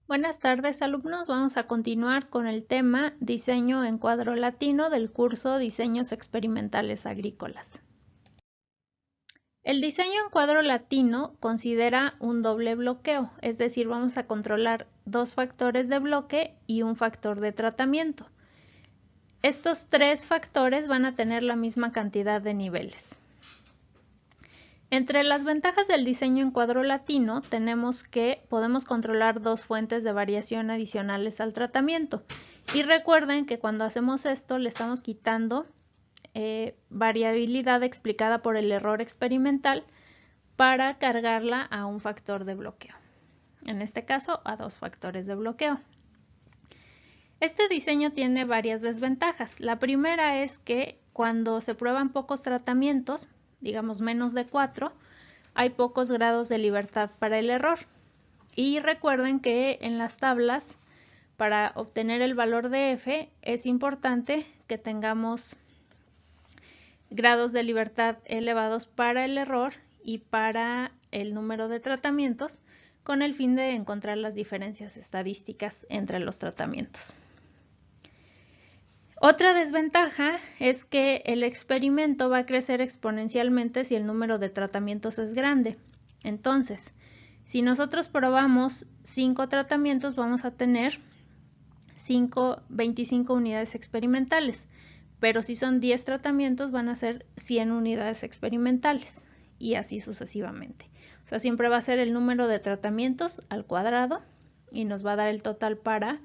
Buenas tardes, alumnos. Vamos a continuar con el tema Diseño en cuadro latino del curso Diseños Experimentales Agrícolas. El diseño en cuadro latino considera un doble bloqueo, es decir, vamos a controlar dos factores de bloque y un factor de tratamiento. Estos tres factores van a tener la misma cantidad de niveles. Entre las ventajas del diseño en cuadro latino tenemos que podemos controlar dos fuentes de variación adicionales al tratamiento. Y recuerden que cuando hacemos esto le estamos quitando variabilidad explicada por el error experimental para cargarla a un factor de bloqueo. En este caso, a dos factores de bloqueo. Este diseño tiene varias desventajas. La primera es que cuando se prueban pocos tratamientos, digamos menos de 4, hay pocos grados de libertad para el error. Y recuerden que en las tablas, para obtener el valor de f, es importante que tengamos grados de libertad elevados para el error y para el número de tratamientos, con el fin de encontrar las diferencias estadísticas entre los tratamientos. Otra desventaja es que el experimento va a crecer exponencialmente si el número de tratamientos es grande. Entonces, si nosotros probamos 5 tratamientos, vamos a tener 25 unidades experimentales, pero si son 10 tratamientos van a ser 100 unidades experimentales y así sucesivamente. O sea, siempre va a ser el número de tratamientos al cuadrado y nos va a dar el total para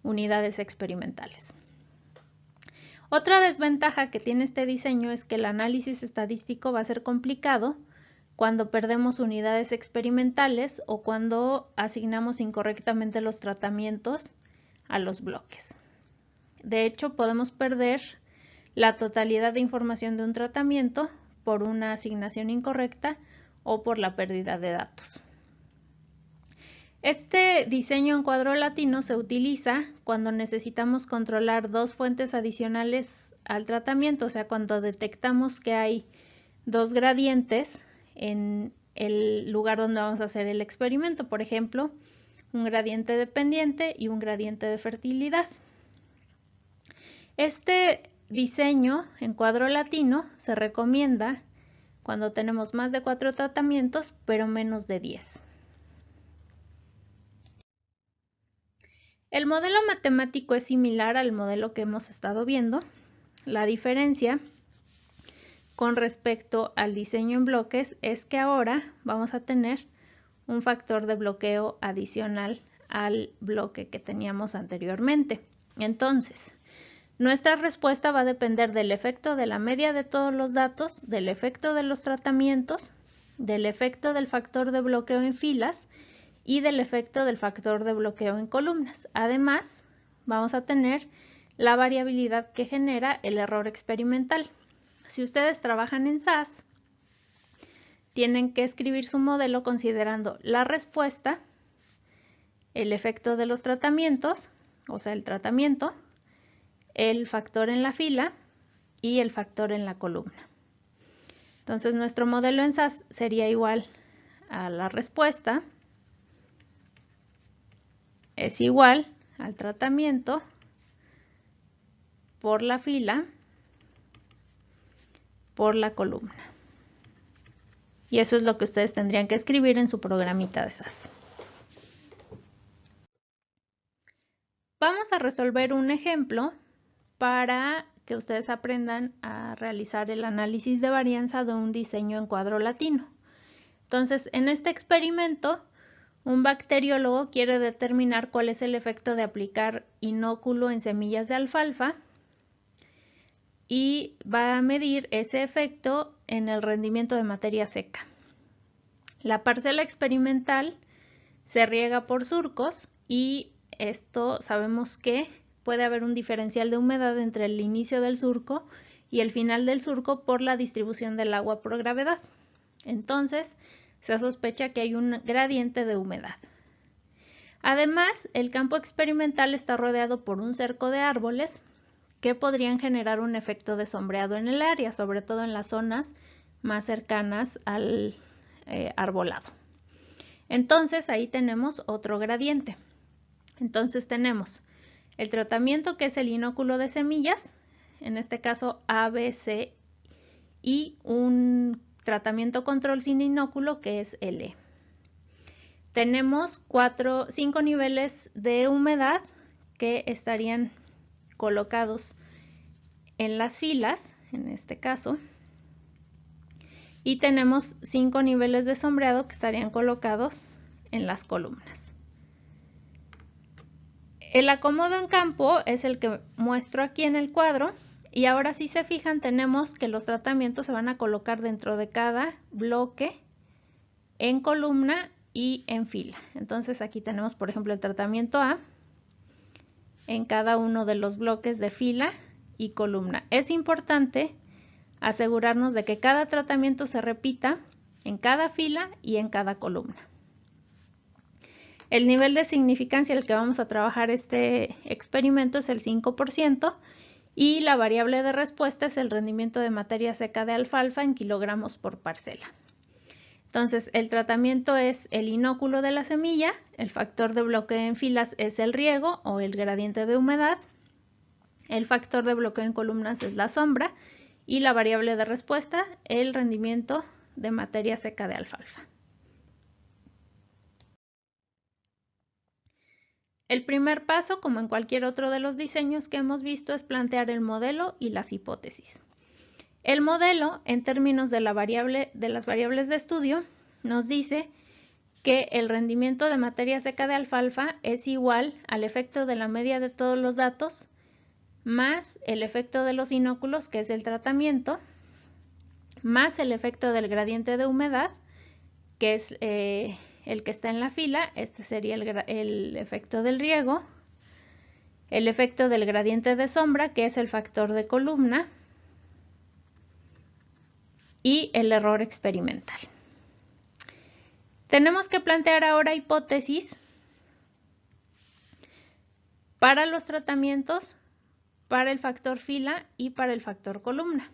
unidades experimentales. Otra desventaja que tiene este diseño es que el análisis estadístico va a ser complicado cuando perdemos unidades experimentales o cuando asignamos incorrectamente los tratamientos a los bloques. De hecho, podemos perder la totalidad de información de un tratamiento por una asignación incorrecta o por la pérdida de datos. Este diseño en cuadro latino se utiliza cuando necesitamos controlar dos fuentes adicionales al tratamiento, o sea, cuando detectamos que hay dos gradientes en el lugar donde vamos a hacer el experimento, por ejemplo, un gradiente de pendiente y un gradiente de fertilidad. Este diseño en cuadro latino se recomienda cuando tenemos más de 4 tratamientos, pero menos de 10. El modelo matemático es similar al modelo que hemos estado viendo. La diferencia con respecto al diseño en bloques es que ahora vamos a tener un factor de bloqueo adicional al bloque que teníamos anteriormente. Entonces, nuestra respuesta va a depender del efecto de la media de todos los datos, del efecto de los tratamientos, del efecto del factor de bloqueo en filas y del efecto del factor de bloqueo en columnas. Además, vamos a tener la variabilidad que genera el error experimental. Si ustedes trabajan en SAS, tienen que escribir su modelo considerando la respuesta, el efecto de los tratamientos, o sea, el tratamiento, el factor en la fila y el factor en la columna. Entonces, nuestro modelo en SAS sería igual a la respuesta, es igual al tratamiento por la fila por la columna. Y eso es lo que ustedes tendrían que escribir en su programita de SAS. Vamos a resolver un ejemplo para que ustedes aprendan a realizar el análisis de varianza de un diseño en cuadro latino. Entonces, en este experimento, un bacteriólogo quiere determinar cuál es el efecto de aplicar inóculo en semillas de alfalfa y va a medir ese efecto en el rendimiento de materia seca. La parcela experimental se riega por surcos y esto sabemos que puede haber un diferencial de humedad entre el inicio del surco y el final del surco por la distribución del agua por gravedad. Entonces, se sospecha que hay un gradiente de humedad. Además, el campo experimental está rodeado por un cerco de árboles que podrían generar un efecto de sombreado en el área, sobre todo en las zonas más cercanas al arbolado. Entonces, ahí tenemos otro gradiente. Entonces tenemos el tratamiento, que es el inóculo de semillas, en este caso A, B, C, y un tratamiento control sin inóculo, que es L. Tenemos 5 niveles de humedad que estarían colocados en las filas, en este caso, y tenemos 5 niveles de sombreado que estarían colocados en las columnas. El acomodo en campo es el que muestro aquí en el cuadro, y ahora si se fijan tenemos que los tratamientos se van a colocar dentro de cada bloque, en columna y en fila. Entonces aquí tenemos, por ejemplo, el tratamiento A en cada uno de los bloques de fila y columna. Es importante asegurarnos de que cada tratamiento se repita en cada fila y en cada columna. El nivel de significancia al que vamos a trabajar este experimento es el 5%, y la variable de respuesta es el rendimiento de materia seca de alfalfa en kilogramos por parcela. Entonces, el tratamiento es el inóculo de la semilla, el factor de bloqueo en filas es el riego o el gradiente de humedad, el factor de bloqueo en columnas es la sombra, y la variable de respuesta, el rendimiento de materia seca de alfalfa. El primer paso, como en cualquier otro de los diseños que hemos visto, es plantear el modelo y las hipótesis. El modelo, en términos de las variables de estudio, nos dice que el rendimiento de materia seca de alfalfa es igual al efecto de la media de todos los datos más el efecto de los inóculos, que es el tratamiento, más el efecto del gradiente de humedad, que es el que está en la fila. Este sería el efecto del riego, el efecto del gradiente de sombra, que es el factor de columna, y el error experimental. Tenemos que plantear ahora hipótesis para los tratamientos, para el factor fila y para el factor columna.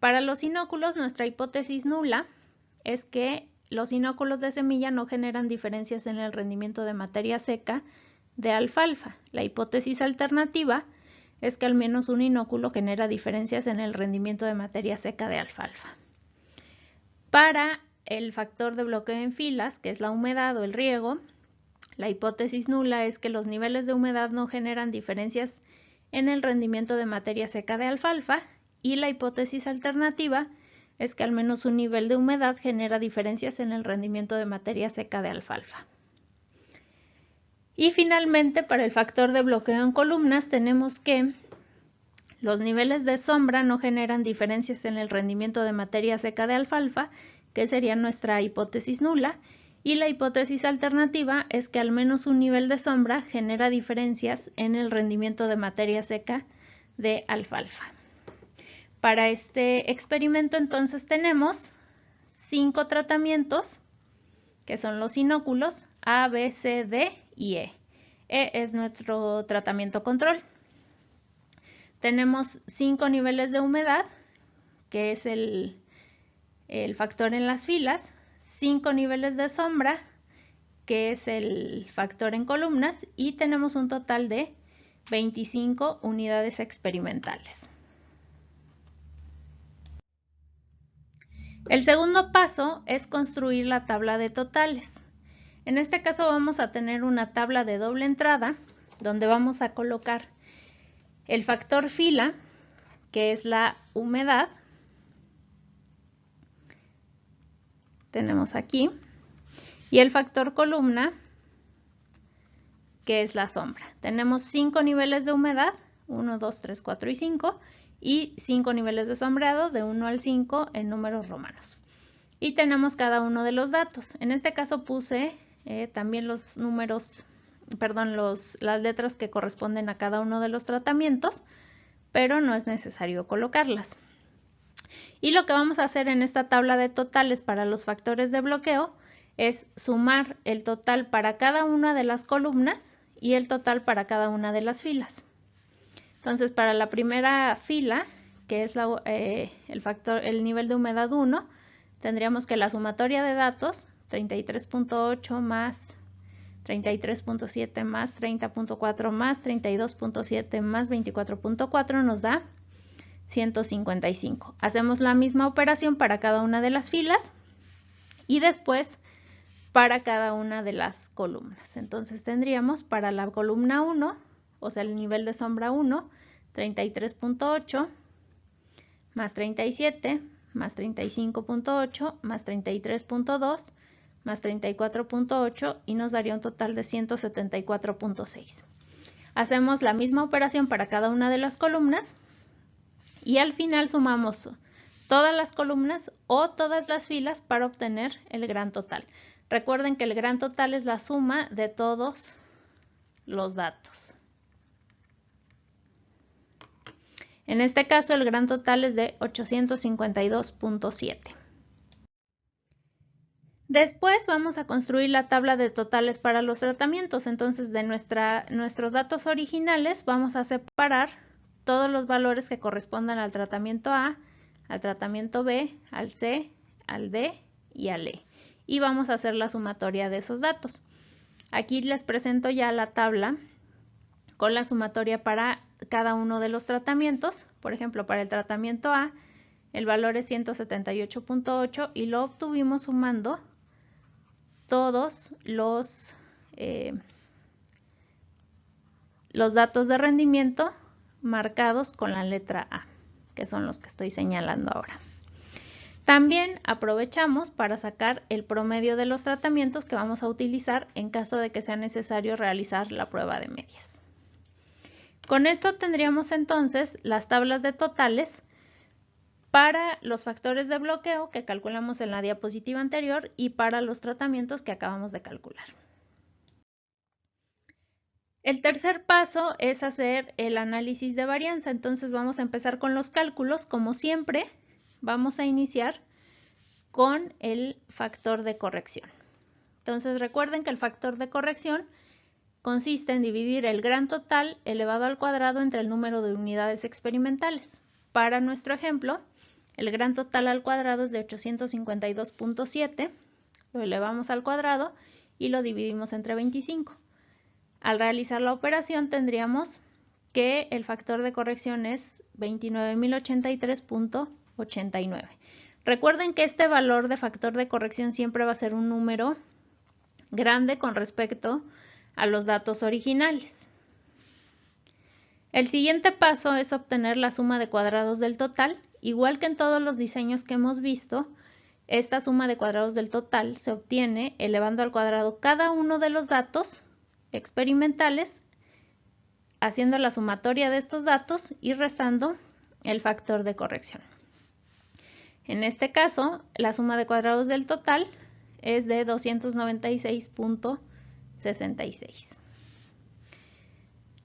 Para los inóculos, nuestra hipótesis nula es que los inóculos de semilla no generan diferencias en el rendimiento de materia seca de alfalfa. La hipótesis alternativa es que al menos un inóculo genera diferencias en el rendimiento de materia seca de alfalfa. Para el factor de bloqueo en filas, que es la humedad o el riego, la hipótesis nula es que los niveles de humedad no generan diferencias en el rendimiento de materia seca de alfalfa, y la hipótesis alternativa es que al menos un nivel de humedad genera diferencias en el rendimiento de materia seca de alfalfa. Y finalmente, para el factor de bloqueo en columnas, tenemos que los niveles de sombra no generan diferencias en el rendimiento de materia seca de alfalfa, que sería nuestra hipótesis nula, y la hipótesis alternativa es que al menos un nivel de sombra genera diferencias en el rendimiento de materia seca de alfalfa. Para este experimento entonces tenemos 5 tratamientos, que son los inóculos A, B, C, D y E. E es nuestro tratamiento control. Tenemos 5 niveles de humedad, que es el factor en las filas, 5 niveles de sombra, que es el factor en columnas, y tenemos un total de 25 unidades experimentales. El segundo paso es construir la tabla de totales. En este caso vamos a tener una tabla de doble entrada, donde vamos a colocar el factor fila, que es la humedad. Tenemos aquí. Y el factor columna, que es la sombra. Tenemos 5 niveles de humedad, 1, 2, 3, 4 y 5, y 5 niveles de sombreado de 1 al 5 en números romanos. Y tenemos cada uno de los datos. En este caso puse también los números, perdón, las letras que corresponden a cada uno de los tratamientos, pero no es necesario colocarlas. Y lo que vamos a hacer en esta tabla de totales para los factores de bloqueo es sumar el total para cada una de las columnas y el total para cada una de las filas. Entonces, para la primera fila, que es el nivel de humedad 1, tendríamos que la sumatoria de datos, 33.8 más 33.7 más 30.4 más 32.7 más 24.4 nos da 155. Hacemos la misma operación para cada una de las filas y después para cada una de las columnas. Entonces tendríamos para la columna 1, o sea el nivel de sombra 1, 33.8 más 37 más 35.8 más 33.2 más 34.8 y nos daría un total de 174.6. Hacemos la misma operación para cada una de las columnas y al final sumamos todas las columnas o todas las filas para obtener el gran total. Recuerden que el gran total es la suma de todos los datos. En este caso el gran total es de 852.7. Después vamos a construir la tabla de totales para los tratamientos. Entonces de nuestros datos originales vamos a separar todos los valores que correspondan al tratamiento A, al tratamiento B, al C, al D y al E. Y vamos a hacer la sumatoria de esos datos. Aquí les presento ya la tabla con la sumatoria para cada uno de los tratamientos. Por ejemplo, para el tratamiento A, el valor es 178.8 y lo obtuvimos sumando todos los datos de rendimiento marcados con la letra A, que son los que estoy señalando ahora. También aprovechamos para sacar el promedio de los tratamientos que vamos a utilizar en caso de que sea necesario realizar la prueba de medias. Con esto tendríamos entonces las tablas de totales para los factores de bloqueo que calculamos en la diapositiva anterior y para los tratamientos que acabamos de calcular. El tercer paso es hacer el análisis de varianza. Entonces vamos a empezar con los cálculos. Como siempre, vamos a iniciar con el factor de corrección. Entonces recuerden que el factor de corrección consiste en dividir el gran total elevado al cuadrado entre el número de unidades experimentales. Para nuestro ejemplo, el gran total al cuadrado es de 852.7, lo elevamos al cuadrado y lo dividimos entre 25. Al realizar la operación tendríamos que el factor de corrección es 29.083.89. Recuerden que este valor de factor de corrección siempre va a ser un número grande con respecto a los datos originales. El siguiente paso es obtener la suma de cuadrados del total. Igual que en todos los diseños que hemos visto, esta suma de cuadrados del total se obtiene elevando al cuadrado cada uno de los datos experimentales, haciendo la sumatoria de estos datos y restando el factor de corrección. En este caso, la suma de cuadrados del total es de 296.66.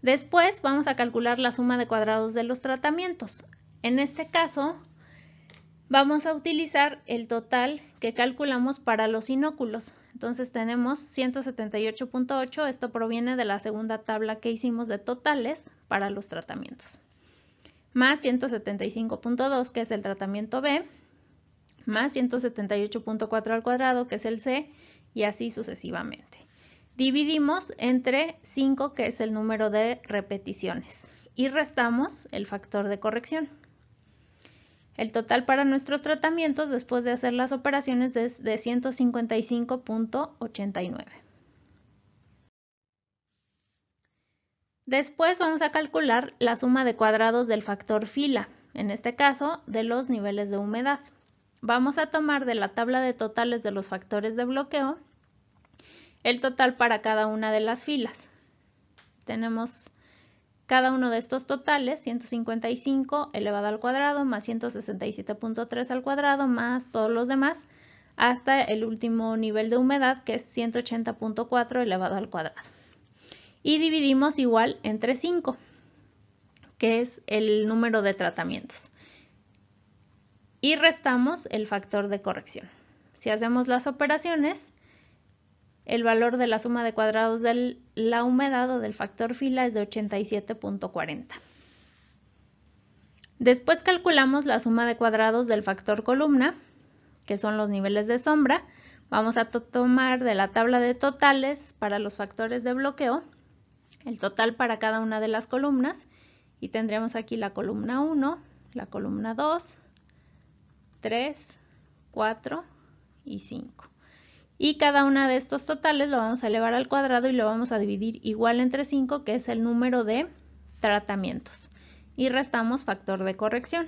Después vamos a calcular la suma de cuadrados de los tratamientos. En este caso, vamos a utilizar el total que calculamos para los inóculos. Entonces tenemos 178.8, esto proviene de la segunda tabla que hicimos de totales para los tratamientos. Más 175.2, que es el tratamiento B, más 178.4 al cuadrado, que es el C, y así sucesivamente. Dividimos entre 5, que es el número de repeticiones, y restamos el factor de corrección. El total para nuestros tratamientos después de hacer las operaciones es de 155.89. Después vamos a calcular la suma de cuadrados del factor fila, en este caso de los niveles de humedad. Vamos a tomar de la tabla de totales de los factores de bloqueo el total para cada una de las filas. Tenemos cada uno de estos totales, 155 elevado al cuadrado, más 167.3 al cuadrado, más todos los demás, hasta el último nivel de humedad, que es 180.4 elevado al cuadrado. Y dividimos igual entre 5, que es el número de tratamientos. Y restamos el factor de corrección. Si hacemos las operaciones, el valor de la suma de cuadrados de la humedad o del factor fila es de 87.40. Después calculamos la suma de cuadrados del factor columna, que son los niveles de sombra. Vamos a tomar de la tabla de totales para los factores de bloqueo el total para cada una de las columnas y tendríamos aquí la columna 1, la columna 2, 3, 4 y 5. Y cada una de estos totales lo vamos a elevar al cuadrado y lo vamos a dividir igual entre 5, que es el número de tratamientos. Y restamos factor de corrección.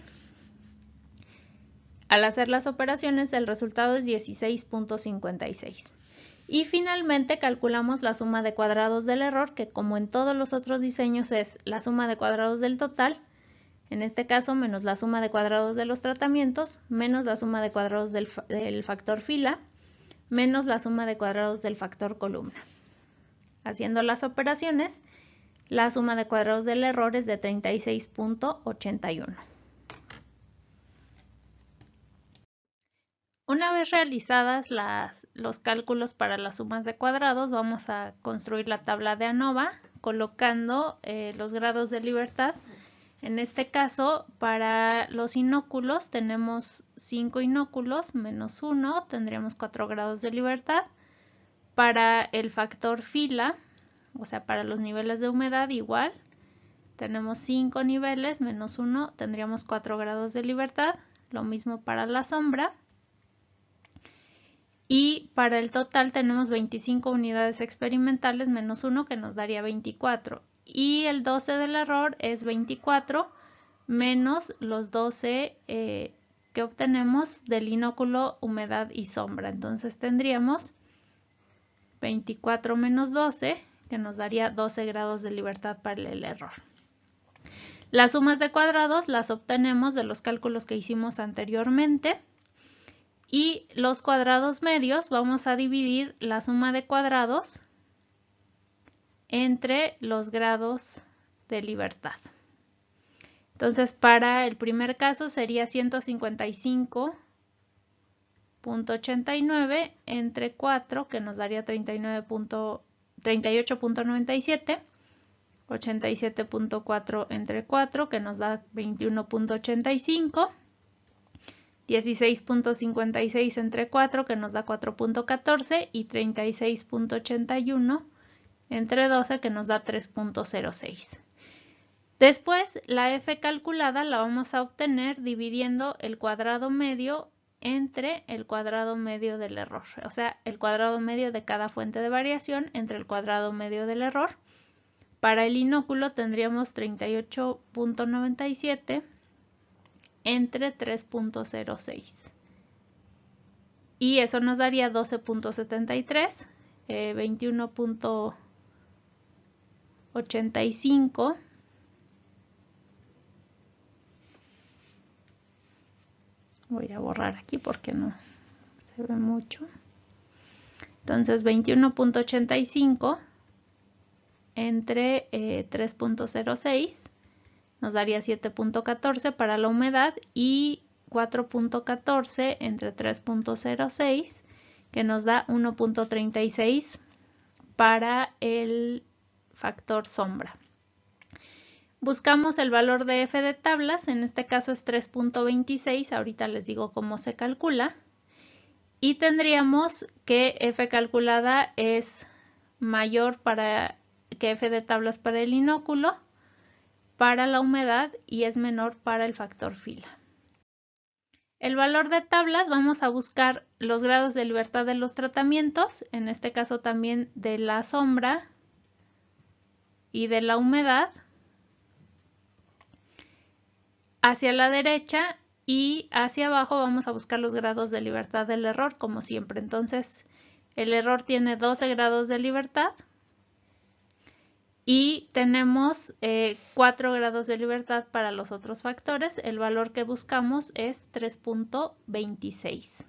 Al hacer las operaciones, el resultado es 16.56. Y finalmente calculamos la suma de cuadrados del error, que como en todos los otros diseños es la suma de cuadrados del total, en este caso menos la suma de cuadrados de los tratamientos, menos la suma de cuadrados del factor fila, menos la suma de cuadrados del factor columna. Haciendo las operaciones, la suma de cuadrados del error es de 36.81. Una vez realizadas los cálculos para las sumas de cuadrados, vamos a construir la tabla de ANOVA colocando los grados de libertad. En este caso, para los inóculos tenemos 5 inóculos menos 1, tendríamos 4 grados de libertad. Para el factor fila, o sea, para los niveles de humedad igual, tenemos 5 niveles menos 1, tendríamos 4 grados de libertad. Lo mismo para la sombra. Y para el total tenemos 25 unidades experimentales menos 1, que nos daría 24. Y el 12 del error es 24 menos los 12 que obtenemos del inóculo, humedad y sombra. Entonces tendríamos 24 menos 12, que nos daría 12 grados de libertad para el error. Las sumas de cuadrados las obtenemos de los cálculos que hicimos anteriormente. Y los cuadrados medios, vamos a dividir la suma de cuadrados entre los grados de libertad. Entonces, para el primer caso sería 155.89 entre 4, que nos daría 38.97, 87.4 entre 4, que nos da 21.85, 16.56 entre 4, que nos da 4.14, y 36.81 entre 12, que nos da 3.06. Después, la f calculada la vamos a obtener dividiendo el cuadrado medio entre el cuadrado medio del error. O sea, el cuadrado medio de cada fuente de variación entre el cuadrado medio del error. Para el inóculo tendríamos 38.97 entre 3.06 y eso nos daría 12.73, 21.85 voy a borrar aquí porque no se ve mucho. Entonces 21.85 entre 3.06 nos daría 7.14 para la humedad y 4.14 entre 3.06, que nos da 1.36 para el factor sombra. Buscamos el valor de f de tablas, en este caso es 3.26, ahorita les digo cómo se calcula. Y tendríamos que f calculada es mayor que f de tablas para el inóculo, para la humedad y es menor para el factor fila. El valor de tablas, vamos a buscar los grados de libertad de los tratamientos, en este caso también de la sombra y de la humedad, hacia la derecha, y hacia abajo vamos a buscar los grados de libertad del error, como siempre. Entonces, el error tiene 12 grados de libertad. Y tenemos 4 grados de libertad para los otros factores. El valor que buscamos es 3.26.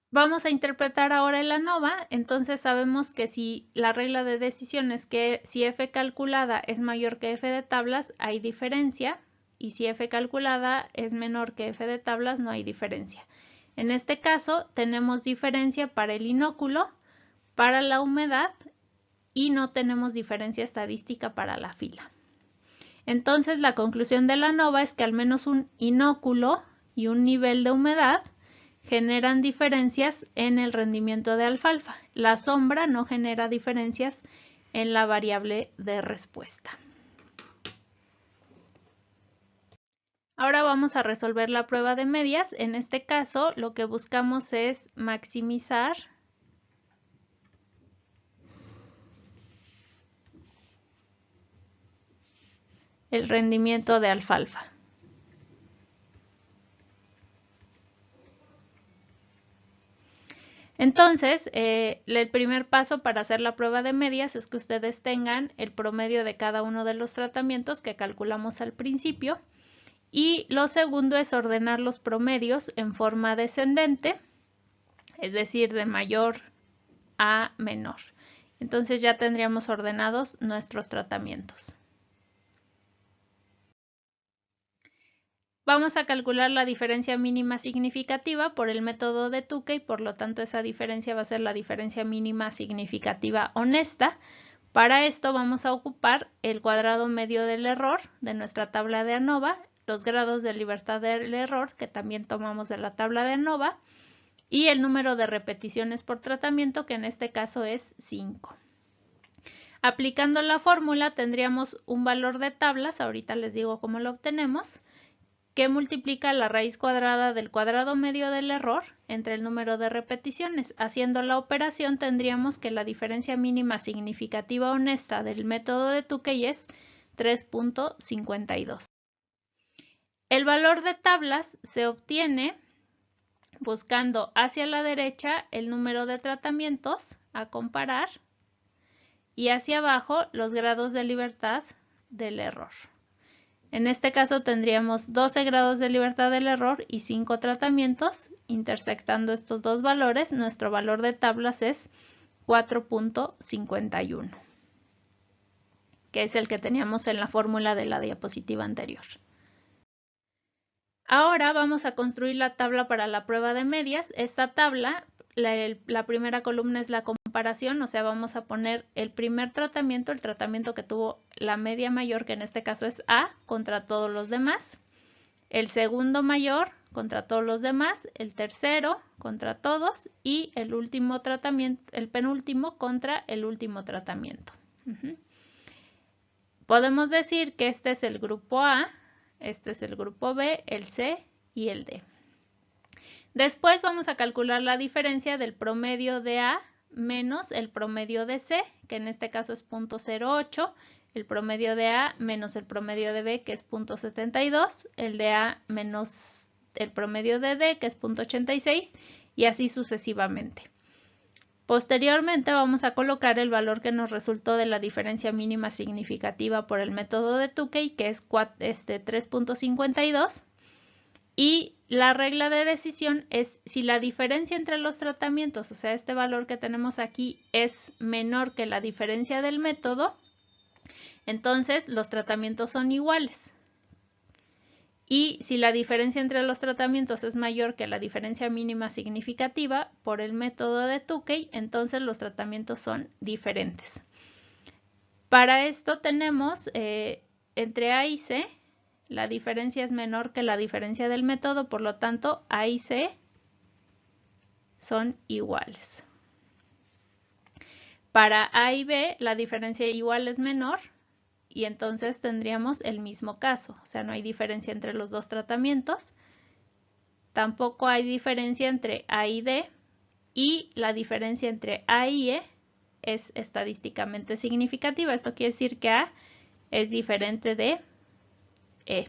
Vamos a interpretar ahora el ANOVA. Entonces sabemos que si la regla de decisión es que si f calculada es mayor que f de tablas, hay diferencia. Y si f calculada es menor que f de tablas, no hay diferencia. En este caso tenemos diferencia para el inóculo, para la humedad, y no tenemos diferencia estadística para la fila. Entonces la conclusión de la ANOVA es que al menos un inóculo y un nivel de humedad, generan diferencias en el rendimiento de alfalfa. La sombra no genera diferencias en la variable de respuesta. Ahora vamos a resolver la prueba de medias. En este caso, lo que buscamos es maximizar el rendimiento de alfalfa. Entonces, el primer paso para hacer la prueba de medias es que ustedes tengan el promedio de cada uno de los tratamientos que calculamos al principio. Y lo segundo es ordenar los promedios en forma descendente, es decir, de mayor a menor. Entonces ya tendríamos ordenados nuestros tratamientos. Vamos a calcular la diferencia mínima significativa por el método de Tukey, por lo tanto esa diferencia va a ser la diferencia mínima significativa honesta. Para esto vamos a ocupar el cuadrado medio del error de nuestra tabla de ANOVA, los grados de libertad del error que también tomamos de la tabla de ANOVA y el número de repeticiones por tratamiento, que en este caso es 5. Aplicando la fórmula tendríamos un valor de tablas, ahorita les digo cómo lo obtenemos, que multiplica la raíz cuadrada del cuadrado medio del error entre el número de repeticiones. Haciendo la operación tendríamos que la diferencia mínima significativa honesta del método de Tukey es 3.52. El valor de tablas se obtiene buscando hacia la derecha el número de tratamientos a comparar y hacia abajo los grados de libertad del error. En este caso tendríamos 12 grados de libertad del error y 5 tratamientos. Intersectando estos dos valores, nuestro valor de tablas es 4.51, que es el que teníamos en la fórmula de la diapositiva anterior. Ahora vamos a construir la tabla para la prueba de medias. Esta tabla, la primera columna es la comparación, o sea, vamos a poner el primer tratamiento, el tratamiento que tuvo la media mayor, que en este caso es A, contra todos los demás. El segundo mayor contra todos los demás, el tercero contra todos y el último tratamiento, el penúltimo contra el último tratamiento. Podemos decir que este es el grupo A, este es el grupo B, el C y el D. Después vamos a calcular la diferencia del promedio de A menos el promedio de C, que en este caso es 0.08, el promedio de A menos el promedio de B, que es 0.72, el de A menos el promedio de D, que es 0.86, y así sucesivamente. Posteriormente vamos a colocar el valor que nos resultó de la diferencia mínima significativa por el método de Tukey, que es 3.52. Y la regla de decisión es si la diferencia entre los tratamientos, o sea, este valor que tenemos aquí, es menor que la diferencia del método, entonces los tratamientos son iguales. Y si la diferencia entre los tratamientos es mayor que la diferencia mínima significativa por el método de Tukey, entonces los tratamientos son diferentes. Para esto tenemos entre A y C, la diferencia es menor que la diferencia del método, por lo tanto A y C son iguales. Para A y B la diferencia igual es menor y entonces tendríamos el mismo caso, o sea, no hay diferencia entre los dos tratamientos. Tampoco hay diferencia entre A y D y la diferencia entre A y E es estadísticamente significativa. Esto quiere decir que A es diferente de E.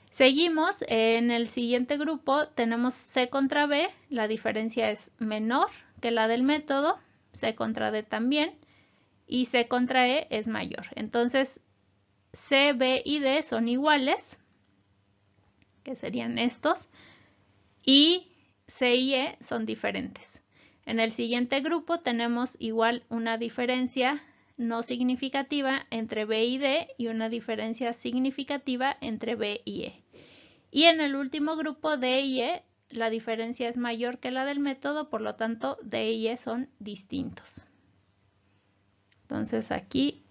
Seguimos, en el siguiente grupo tenemos C contra B, la diferencia es menor que la del método, C contra D también, y C contra E es mayor. Entonces, C, B y D son iguales, que serían estos, y C y E son diferentes. En el siguiente grupo tenemos igual una diferencia no significativa entre B y D y una diferencia significativa entre B y E. Y en el último grupo D y E la diferencia es mayor que la del método, por lo tanto D y E son distintos. Entonces aquí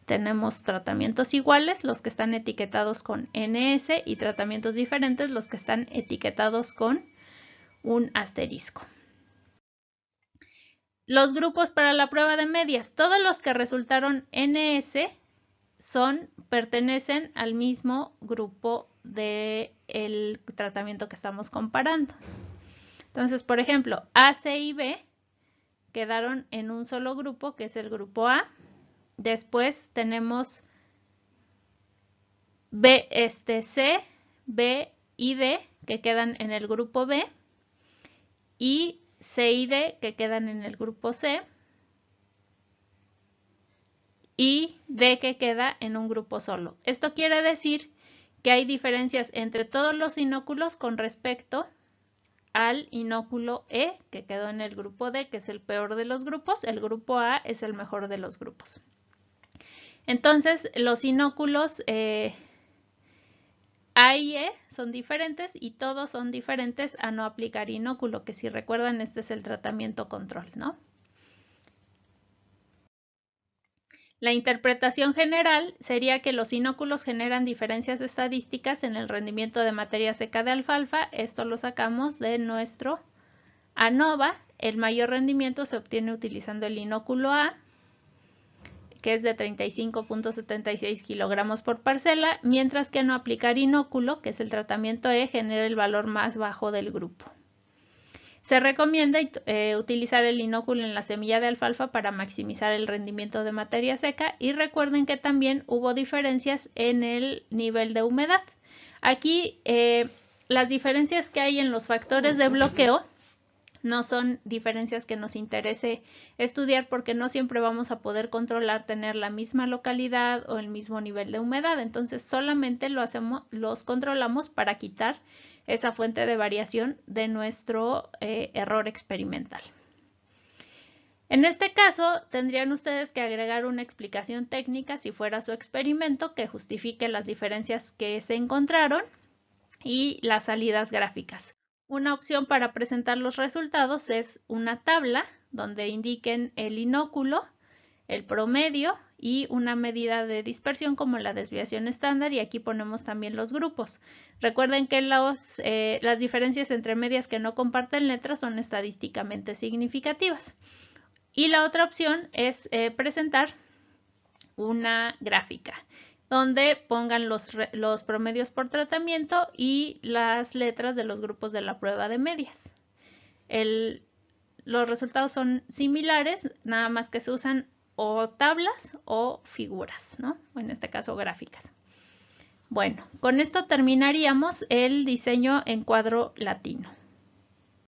tenemos tratamientos iguales, los que están etiquetados con NS, y tratamientos diferentes, los que están etiquetados con un asterisco. Los grupos para la prueba de medias, todos los que resultaron NS pertenecen al mismo grupo del tratamiento que estamos comparando. Entonces, por ejemplo, A, C y B quedaron en un solo grupo, que es el grupo A. Después tenemos C, B y D, que quedan en el grupo B, y C y D, que quedan en el grupo C, y D, que queda en un grupo solo. Esto quiere decir que hay diferencias entre todos los inóculos con respecto al inóculo E, que quedó en el grupo D, que es el peor de los grupos. El grupo A es el mejor de los grupos. Entonces, los inóculos A y E son diferentes y todos son diferentes a no aplicar inóculo, que si recuerdan, este es el tratamiento control, ¿no? La interpretación general sería que los inóculos generan diferencias estadísticas en el rendimiento de materia seca de alfalfa. Esto lo sacamos de nuestro ANOVA. El mayor rendimiento se obtiene utilizando el inóculo A, que es de 35.76 kilogramos por parcela, mientras que no aplicar inóculo, que es el tratamiento E, genera el valor más bajo del grupo. Se recomienda utilizar el inóculo en la semilla de alfalfa para maximizar el rendimiento de materia seca, y recuerden que también hubo diferencias en el nivel de humedad. Aquí las diferencias que hay en los factores de bloqueo no son diferencias que nos interese estudiar, porque no siempre vamos a poder controlar tener la misma localidad o el mismo nivel de humedad. Entonces solamente los controlamos para quitar esa fuente de variación de nuestro error experimental. En este caso, tendrían ustedes que agregar una explicación técnica, si fuera su experimento, que justifique las diferencias que se encontraron y las salidas gráficas. Una opción para presentar los resultados es una tabla donde indiquen el inóculo, el promedio y una medida de dispersión como la desviación estándar, y aquí ponemos también los grupos. Recuerden que las diferencias entre medias que no comparten letras son estadísticamente significativas. Y la otra opción es presentar una gráfica donde pongan los promedios por tratamiento y las letras de los grupos de la prueba de medias. Los resultados son similares, nada más que se usan o tablas o figuras, ¿no? En este caso, gráficas. Bueno, con esto terminaríamos el diseño en cuadro latino.